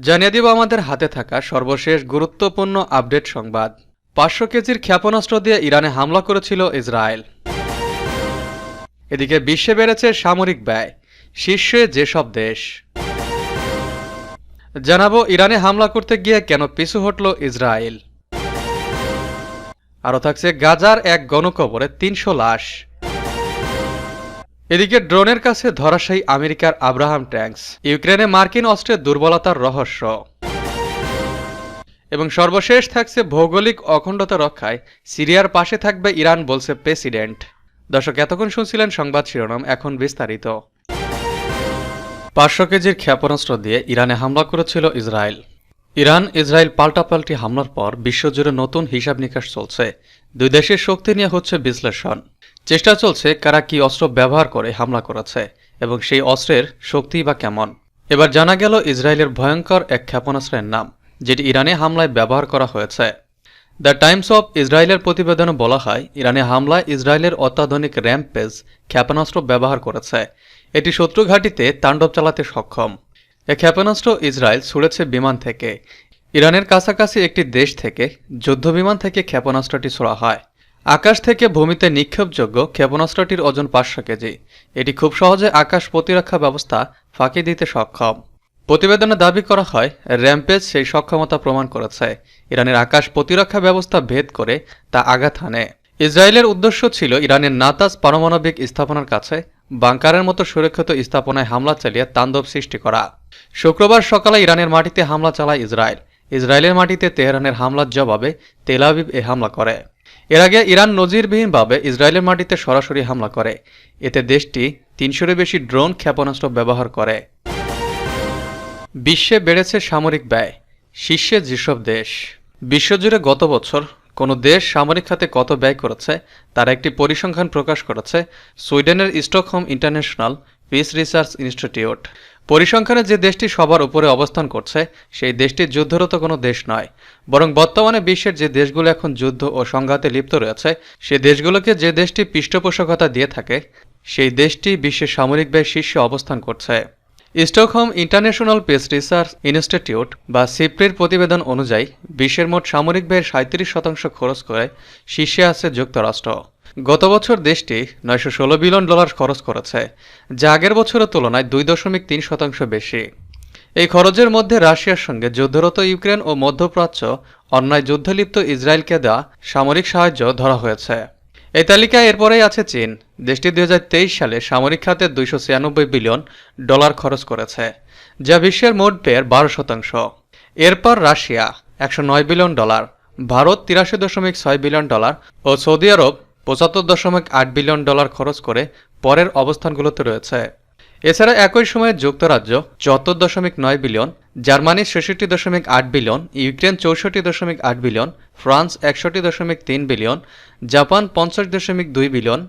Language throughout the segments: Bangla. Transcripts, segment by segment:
জানিয়ে দিব আমাদের হাতে থাকা সর্বশেষ গুরুত্বপূর্ণ আপডেট সংবাদ। ৫০০ কেজির ক্ষেপণাস্ত্র দিয়ে ইরানে হামলা করেছিল ইসরায়েল। এদিকে বিশ্বে বেড়েছে সামরিক ব্যয়, শীর্ষে যেসব দেশ। জানাবো ইরানে হামলা করতে গিয়ে কেন পিছু হটল ইসরায়েল। আরও থাকছে গাজার এক গণকবরে ৩০০ লাশ। এদিকে ড্রোনের কাছে ধরাশায়ী আমেরিকার আব্রাহাম ট্যাঙ্কস, ইউক্রেনে মার্কিন অস্ত্রের দুর্বলতার রহস্য। এবং সর্বশেষ থাকছে ভৌগোলিক অখণ্ডতা রক্ষায় সিরিয়ার পাশে থাকবে ইরান, বলছে প্রেসিডেন্ট। দর্শক, এতক্ষণ শুনছিলেন সংবাদ শিরোনাম, এখন বিস্তারিত। ৫০০ কেজির ক্ষেপণাস্ত্র দিয়ে ইরানে হামলা করেছিল ইসরায়েল। ইসরায়েল পাল্টাপাল্টি হামলার পর বিশ্বজুড়ে নতুন হিসাব নিকাশ চলছে। দুই দেশের শক্তি নিয়ে হচ্ছে বিশ্লেষণ। চেষ্টা চলছে কারা কি অস্ত্র ব্যবহার করে হামলা করেছে এবং সেই অস্ত্রের শক্তি বা কেমন। এবার জানা গেল ইসরায়েলের ভয়ঙ্কর এক ক্ষেপণাস্ত্রের নাম, যেটি ইরানে হামলায় ব্যবহার করা হয়েছে। দ্য টাইমস অব ইসরায়েলের প্রতিবেদনে বলা হয়, ইরানে হামলায় ইসরায়েলের অত্যাধুনিক র্যাম্পেজ ক্ষেপণাস্ত্র ব্যবহার করেছে। এটি শত্রু ঘাঁটিতে তাণ্ডব চালাতে সক্ষম। এ ক্ষেপণাস্ত্র ইসরায়েল ছুড়েছে বিমান থেকে। ইরানের কাছাকাছি একটি দেশ থেকে যুদ্ধবিমান থেকে ক্ষেপণাস্ত্রটি ছোড়া হয়। আকাশ থেকে ভূমিতে নিক্ষেপযোগ্য ক্ষেপণাস্ত্রটির ওজন ৫০০ কেজি। এটি খুব সহজে আকাশ প্রতিরক্ষা ব্যবস্থা ফাঁকি দিতে সক্ষম। প্রতিবেদনে দাবি করা হয়, র্যাম্পেজ সেই সক্ষমতা প্রমাণ করেছে। ইরানের আকাশ প্রতিরক্ষা ব্যবস্থা ভেদ করে তা আঘাত হানে। ইসরায়েলের উদ্দেশ্য ছিল ইরানের নাতাজ পারমাণবিক স্থাপনার কাছে বাংকারের মতো সুরক্ষিত স্থাপনায় হামলা চালিয়ে তাণ্ডব সৃষ্টি করা। শুক্রবার সকালে ইরানের মাটিতে হামলা চালায় ইসরায়েল। ইসরায়েলের মাটিতে তেহরানের হামলার জবাবে তেল আবিব এ হামলা করে। এর আগে ইরান নজিরবিহীনভাবে ইসরায়েলের মাটিতে সরাসরি হামলা করে। এতে দেশটি ৩০০-এর বেশি ড্রোন ক্ষেপণাস্ত্র ব্যবহার করে। বিশ্বে বেড়েছে সামরিক ব্যয়, শীর্ষে যেসব দেশ। বিশ্বজুড়ে গত বছর কোনো দেশ সামরিক খাতে কত ব্যয় করেছে তার একটি পরিসংখ্যান প্রকাশ করেছে সুইডেনের Stockholm International Peace Research Institute. পরিসংখ্যানে যে দেশটি সবার উপরে অবস্থান করছে সেই দেশটি যুদ্ধরত কোনো দেশ নয়, বরং বর্তমানে বিশ্বের যে দেশগুলো এখন যুদ্ধ ও সংঘাতে লিপ্ত রয়েছে সেই দেশগুলোকে যে দেশটি পৃষ্ঠপোষকতা দিয়ে থাকে সেই দেশটি বিশ্বের সামরিক ব্যয় শীর্ষে অবস্থান করছে। Stockholm International Peace Research institute বা সিপ্রির প্রতিবেদন অনুযায়ী বিশ্বের মোট সামরিক ব্যয়ের ৩৭% খরচ করে শীর্ষে আছে যুক্তরাষ্ট্র। গত বছর দেশটি $৯১৬ বিলিয়ন খরচ করেছে, যা আগের বছরের তুলনায় ২.৩% বেশি। এই খরচের মধ্যে রাশিয়ার সঙ্গে যুদ্ধরত ইউক্রেন ও মধ্যপ্রাচ্য অন্যায় যুদ্ধে লিপ্ত ইসরায়েলকে দেওয়া সামরিক সাহায্য ধরা হয়েছে। এই তালিকায় এরপরেই আছে চীন। দেশটি ২০২৩ সালে সামরিক খাতে $২৯৬ বিলিয়ন খরচ করেছে, যা বিশ্বের মোট ব্যয়ের ১২%। এরপর রাশিয়া $১০৯ বিলিয়ন, ভারত $৮৩.৬ বিলিয়ন ও সৌদি আরব $৭৫.৮ বিলিয়ন খরচ করে পরের অবস্থানগুলোতে রয়েছে। এছাড়া একই সময়ে যুক্তরাজ্য $৭৪.৯ বিলিয়ন, জার্মানি $৬৬.৮ বিলিয়ন, ইউক্রেন $৬৪.৮ বিলিয়ন, ফ্রান্স $৬১.৩ বিলিয়ন, জাপান $৫০.২ বিলিয়ন,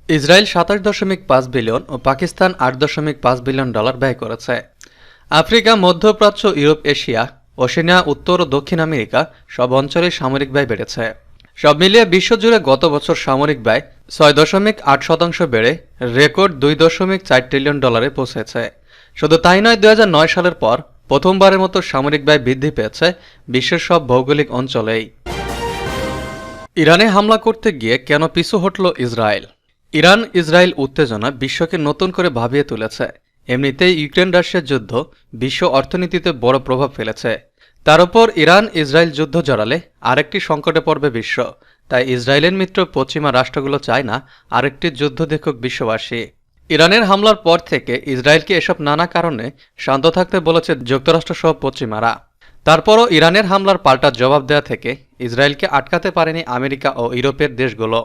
ইসরায়েল $২৭.৫ বিলিয়ন ও পাকিস্তান $৮.৫ বিলিয়ন ব্যয় করেছে। আফ্রিকা, মধ্যপ্রাচ্য, ইউরোপ, এশিয়া, ওশেনিয়া, উত্তর ও দক্ষিণ আমেরিকা সব অঞ্চলে সামরিক ব্যয় বেড়েছে। সব মিলিয়ে বিশ্বজুড়ে গত বছর সামরিক ব্যয় ৬.৮% বেড়ে রেকর্ড $২.৪ ট্রিলিয়ন পৌঁছেছে। শুধু তাই নয়, ২০০৯ সালের পর প্রথমবারের মতো সামরিক ব্যয় বৃদ্ধি পেয়েছে বিশ্বের সব ভৌগোলিক অঞ্চলেই। ইরানে হামলা করতে গিয়ে কেন পিছু হটল ইসরায়েল। ইরান-ইসরায়েল উত্তেজনা বিশ্বকে নতুন করে ভাবিয়ে তুলেছে। এমনিতেই ইউক্রেন রাশিয়ার যুদ্ধ বিশ্ব অর্থনীতিতে বড় প্রভাব ফেলেছে। তার উপর ইরান-ইসরায়েল যুদ্ধ জড়ালে আরেকটি সংকটে পড়বে বিশ্ব। তাই ইসরায়েলের মিত্র পশ্চিমা রাষ্ট্রগুলো চায় না আরেকটি যুদ্ধ দেখুক বিশ্ববাসী। ইরানের হামলার পর থেকে ইসরায়েলকে এসব নানা কারণে শান্ত থাকতে বলেছে যুক্তরাষ্ট্রসহ পশ্চিমারা। তারপরও ইরানের হামলার পাল্টা জবাব দেওয়া থেকে ইসরায়েলকে আটকাতে পারেনি আমেরিকা ও ইউরোপের দেশগুলো।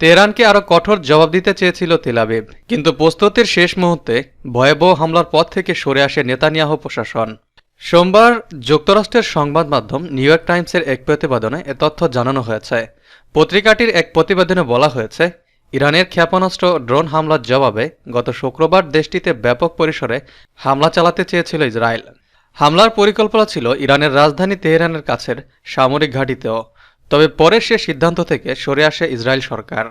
তেহরানকে আরও কঠোর জবাব দিতে চেয়েছিল তেল আবিব, কিন্তু প্রস্তুতির শেষ মুহূর্তে ভয়াবহ হামলার পথ থেকে সরে আসে নেতানিয়াহু প্রশাসন। সোমবার যুক্তরাষ্ট্রের সংবাদ মাধ্যম নিউ ইয়র্ক টাইমসের এক প্রতিবেদনে এ তথ্য জানানো হয়েছে। পত্রিকাটির এক প্রতিবেদনে বলা হয়েছে, ইরানের ক্ষেপণাস্ত্র ড্রোন হামলার জবাবে গত শুক্রবার দেশটিতে ব্যাপক পরিসরে হামলা চালাতে চেয়েছিল ইসরায়েল। হামলার পরিকল্পনা ছিল ইরানের রাজধানী তেহরানের কাছের সামরিক ঘাঁটিতেও, তবে পরে সে সিদ্ধান্ত থেকে সরে আসে ইসরায়েল সরকার।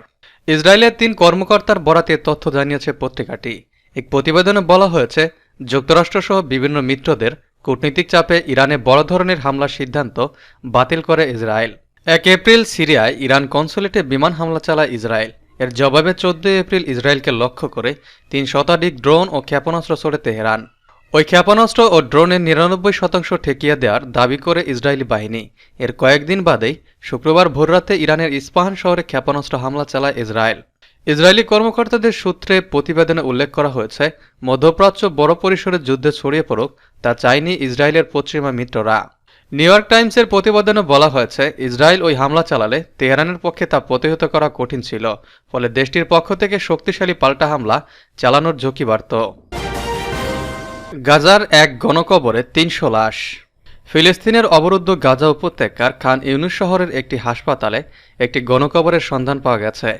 ইসরায়েলের ৩ কর্মকর্তার বরাতে তথ্য জানিয়েছে পত্রিকাটি। এক প্রতিবেদনে বলা হয়েছে, যুক্তরাষ্ট্রসহ বিভিন্ন মিত্রদের কূটনীতিক চাপে ইরানে বড় ধরনের হামলার সিদ্ধান্ত বাতিল করে ইসরায়েল। 1 এপ্রিল সিরিয়ায় ইরান কনসুলেটে বিমান হামলা চালায় ইসরায়েল। এর জবাবে 14 এপ্রিল ইসরায়েলকে লক্ষ্য করে 3 শতাধিক ড্রোন ও ক্ষেপণাস্ত্র ছোড়ে তেহরান। ওই ক্ষেপণাস্ত্র ও ড্রোনের 99% ঠেকিয়ে দেওয়ার দাবি করে ইসরায়েলি বাহিনী। এর কয়েকদিন বাদেই শুক্রবার ভোররাতে ইরানের ইস্পাহান শহরে ক্ষেপণাস্ত্র হামলা চালায় ইসরায়েল। ইসরায়েলি কর্মকর্তাদের সূত্রে প্রতিবেদনে উল্লেখ করা হয়েছে, মধ্যপ্রাচ্য বড় পরিসরে যুদ্ধে ছড়িয়ে পড়ুক তা চায়নি ইসরায়েলের পশ্চিমা মিত্ররা। নিউ ইয়র্ক টাইমসের প্রতিবেদনে বলা হয়েছে, ইসরায়েল ওই হামলা চালালে তেহরানের পক্ষে তা প্রতিহত করা কঠিন ছিল, ফলে দেশটির পক্ষ থেকে শক্তিশালী পাল্টা হামলা চালানোর ঝুঁকি বাড়ত। গাজার এক গণকবরে 300 লাশ। ফিলিস্তিনের অবরুদ্ধ গাজা উপত্যকার খান ইউনুস শহরের একটি হাসপাতালে একটি গণকবরের সন্ধান পাওয়া গেছে।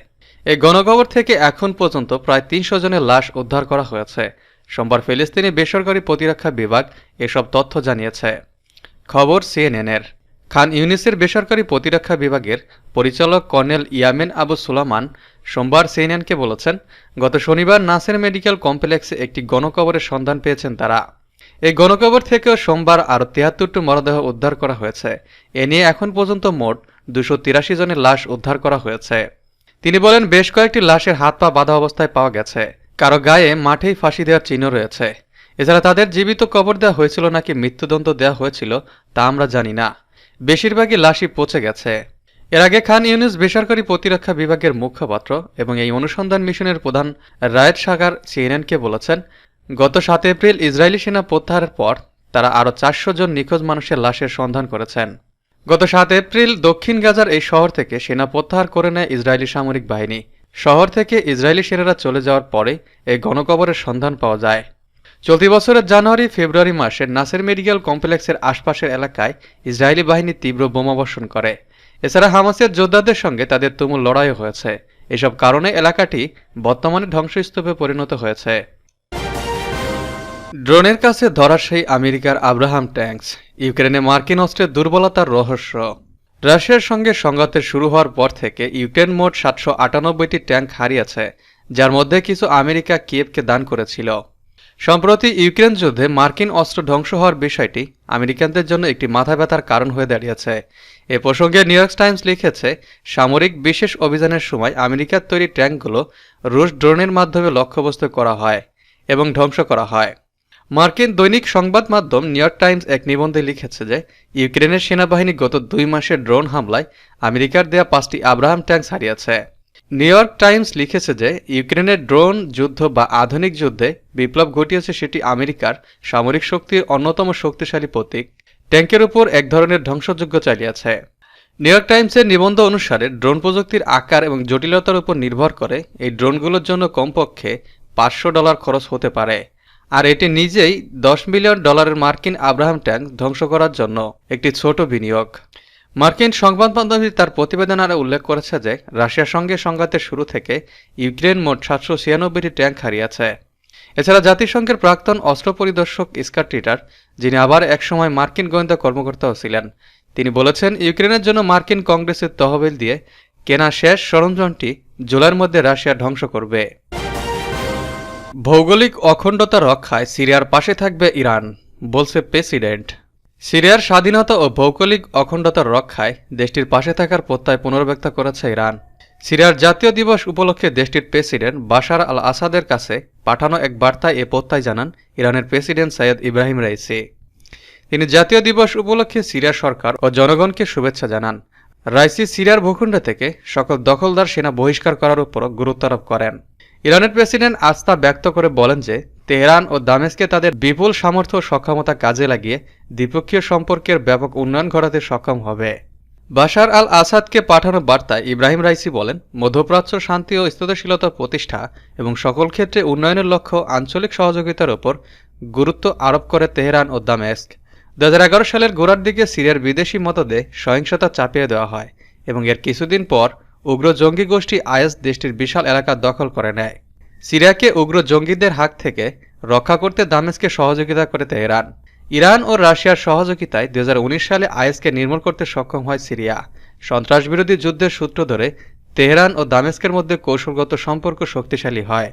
এই গণকবর থেকে এখন পর্যন্ত প্রায় 300 জনের লাশ উদ্ধার করা হয়েছে। সোমবার ফিলিস্তিনি বেসরকারি প্রতিরক্ষা বিভাগ এসব তথ্য জানিয়েছে। খবর সিএনএনের। খান ইউনিসের বেসরকারি প্রতিরক্ষা বিভাগের পরিচালক কর্নেল ইয়ামেন আবু সুলামান সোমবার সিএনএনকে বলেছেন, গত শনিবার নাসের মেডিকেল কমপ্লেক্সে একটি গণকবরের সন্ধান পেয়েছেন তারা। এই গণকবর থেকেও সোমবার আরও 73টি মরদেহ উদ্ধার করা হয়েছে। এ নিয়ে এখন পর্যন্ত মোট 283 জনের লাশ উদ্ধার করা হয়েছে। তিনি বলেন, বেশ কয়েকটি লাশের হাত পা বাঁধা অবস্থায় পাওয়া গেছে। কারো গায়ে মাঠেই ফাঁসি দেওয়ার চিহ্ন রয়েছে। এছাড়া তাদের জীবিত কবর দেওয়া হয়েছিল নাকি মৃত্যুদণ্ড দেওয়া হয়েছিল তা আমরা জানি না। বেশিরভাগই লাশই পচে গেছে। এর আগে খান ইউনুস বেসরকারি প্রতিরক্ষা বিভাগের মুখপাত্র এবং এই অনুসন্ধান মিশনের প্রধান রায়েদ সাগার সিএনএনকে বলেছেন, গত 7 এপ্রিল ইসরায়েলি সেনা প্রত্যাহারের পর তারা আরও 400 জন নিখোঁজ মানুষের লাশের সন্ধান করেছেন। গত 7 এপ্রিল দক্ষিণ গাজার এই শহর থেকে সেনা প্রত্যাহার করে নেয় ইসরায়েলি সামরিক বাহিনী। শহর থেকে ইসরায়েলি সেনারা চলে যাওয়ার পরে এই গণকবরের সন্ধান পাওয়া যায়। চলতি বছরের জানুয়ারি ফেব্রুয়ারি মাসে নাসের মেডিকেল কমপ্লেক্সের আশপাশের এলাকায় ইসরায়েলি বাহিনী তীব্র বোমাবর্ষণ করে। এছাড়া হামাসের যোদ্ধাদের সঙ্গে তাদের তুমুল লড়াইও হয়েছে। এসব কারণে এলাকাটি বর্তমানে ধ্বংসস্তূপে পরিণত হয়েছে। ড্রোনের কাছে ধরাশায়ী আমেরিকার আব্রাহাম ট্যাঙ্কস। ইউক্রেনে মার্কিন অস্ত্রের দুর্বলতার রহস্য। রাশিয়ার সঙ্গে সংঘাতের শুরু হওয়ার পর থেকে ইউক্রেন মোট 798টি ট্যাঙ্ক হারিয়েছে, যার মধ্যে কিছু আমেরিকা কিয়েভকে দান করেছিল। সম্প্রতি ইউক্রেন যুদ্ধে মার্কিন অস্ত্র ধ্বংস হওয়ার বিষয়টি আমেরিকানদের জন্য একটি মাথা ব্যথার কারণ হয়ে দাঁড়িয়েছে। এ প্রসঙ্গে নিউ ইয়র্ক টাইমস লিখেছে, সামরিক বিশেষ অভিযানের সময় আমেরিকার তৈরি ট্যাঙ্কগুলো রুশ ড্রোনের মাধ্যমে লক্ষ্যবস্তু করা হয় এবং ধ্বংস করা হয়। মার্কিন দৈনিক সংবাদ মাধ্যম নিউ ইয়র্ক টাইমস এক নিবন্ধে লিখেছে যে ইউক্রেনের সেনাবাহিনী গত 2 মাসের ড্রোন হামলায় আমেরিকার দেয়া 5টি আব্রাহাম ট্যাঙ্কস হারিয়েছে। নিউ ইয়র্ক টাইমস লিখেছে যে ইউক্রেনের ড্রোন যুদ্ধ বা আধুনিক যুদ্ধে বিপ্লব ঘটিয়েছে সেটি আমেরিকার সামরিক শক্তির অন্যতম শক্তিশালী প্রতীক ট্যাঙ্কের উপর এক ধরনের ধ্বংসযজ্ঞ চালিয়েছে। নিউ ইয়র্ক টাইমসের নিবন্ধ অনুসারে ড্রোন প্রযুক্তির আকার এবং জটিলতার উপর নির্ভর করে এই ড্রোনগুলোর জন্য কমপক্ষে $500 খরচ হতে পারে। আর এটি নিজেই $10 মিলিয়ন মার্কিন আব্রাহাম ট্যাঙ্ক ধ্বংস করার জন্য একটি ছোট বিনিয়োগ। মার্কিন সংবাদ মাধ্যমটি তার প্রতিবেদন আরও উল্লেখ করেছে যে রাশিয়ার সঙ্গে সংঘাতের শুরু থেকে ইউক্রেন মোট 796টি ট্যাঙ্ক হারিয়েছে। এছাড়া জাতিসংঘের প্রাক্তন অস্ত্র পরিদর্শক স্কট রিটার, যিনি আবার একসময় মার্কিন গোয়েন্দা কর্মকর্তাও ছিলেন, তিনি বলেছেন, ইউক্রেনের জন্য মার্কিন কংগ্রেসের তহবিল দিয়ে কেনা শেষ সরঞ্জামটি জুলাইয়ের মধ্যে রাশিয়া ধ্বংস করবে। ভৌগোলিক অখণ্ডতা রক্ষায় সিরিয়ার পাশে থাকবে ইরান, বলছে প্রেসিডেন্ট। সিরিয়ার স্বাধীনতা ও ভৌগোলিক অখণ্ডতার রক্ষায় দেশটির পাশে থাকার প্রত্যয় পুনর্ব্যক্ত করেছে ইরান। সিরিয়ার জাতীয় দিবস উপলক্ষে দেশটির প্রেসিডেন্ট বাশার আল আসাদের কাছে পাঠানো এক বার্তায় এ প্রত্যয় জানান ইরানের প্রেসিডেন্ট সৈয়দ ইব্রাহিম রাইসি। তিনি জাতীয় দিবস উপলক্ষে সিরিয়ার সরকার ও জনগণকে শুভেচ্ছা জানান। রাইসি সিরিয়ার ভূখণ্ড থেকে সকল দখলদার সেনা বহিষ্কার করার উপর গুরুত্ব আরোপ করেন। ইরানের প্রেসিডেন্ট আস্থা ব্যক্ত করে বলেন যে তেহরান ও দামেস্কে তাদের বিপুল সামর্থ্য ও সক্ষমতা কাজে লাগিয়ে দ্বিপক্ষীয় সম্পর্কের ব্যাপক উন্নয়ন ঘটাতে সক্ষম হবে। বাশার আল আসাদকে পাঠানো বার্তায় ইব্রাহিম রাইসি বলেন, মধ্যপ্রাচ্য শান্তি ও স্থিতিশীলতা প্রতিষ্ঠা এবং সকল ক্ষেত্রে উন্নয়নের লক্ষ্য আঞ্চলিক সহযোগিতার উপর গুরুত্ব আরোপ করে তেহরান ও দামেস্ক। 2011 সালের গোড়ার দিকে সিরিয়ার বিদেশি মদদে সহিংসতা চাপিয়ে দেওয়া হয় এবং এর কিছুদিন পর উগ্র জঙ্গি গোষ্ঠী আইএস দেশটির বিশাল এলাকা দখল করে নেয়। সিরিয়াকে উগ্র জঙ্গিদের হাত থেকে রক্ষা করতে দামেস্কে সহযোগিতা করে তেহরান। ইরান ও রাশিয়ার সহযোগিতায় 2019 সালে আইএসকে নির্মূল করতে সক্ষম হয় সিরিয়া। সন্ত্রাসবিরোধী যুদ্ধের সূত্র ধরে তেহরান ও দামেস্কের মধ্যে কৌশলগত সম্পর্ক শক্তিশালী হয়।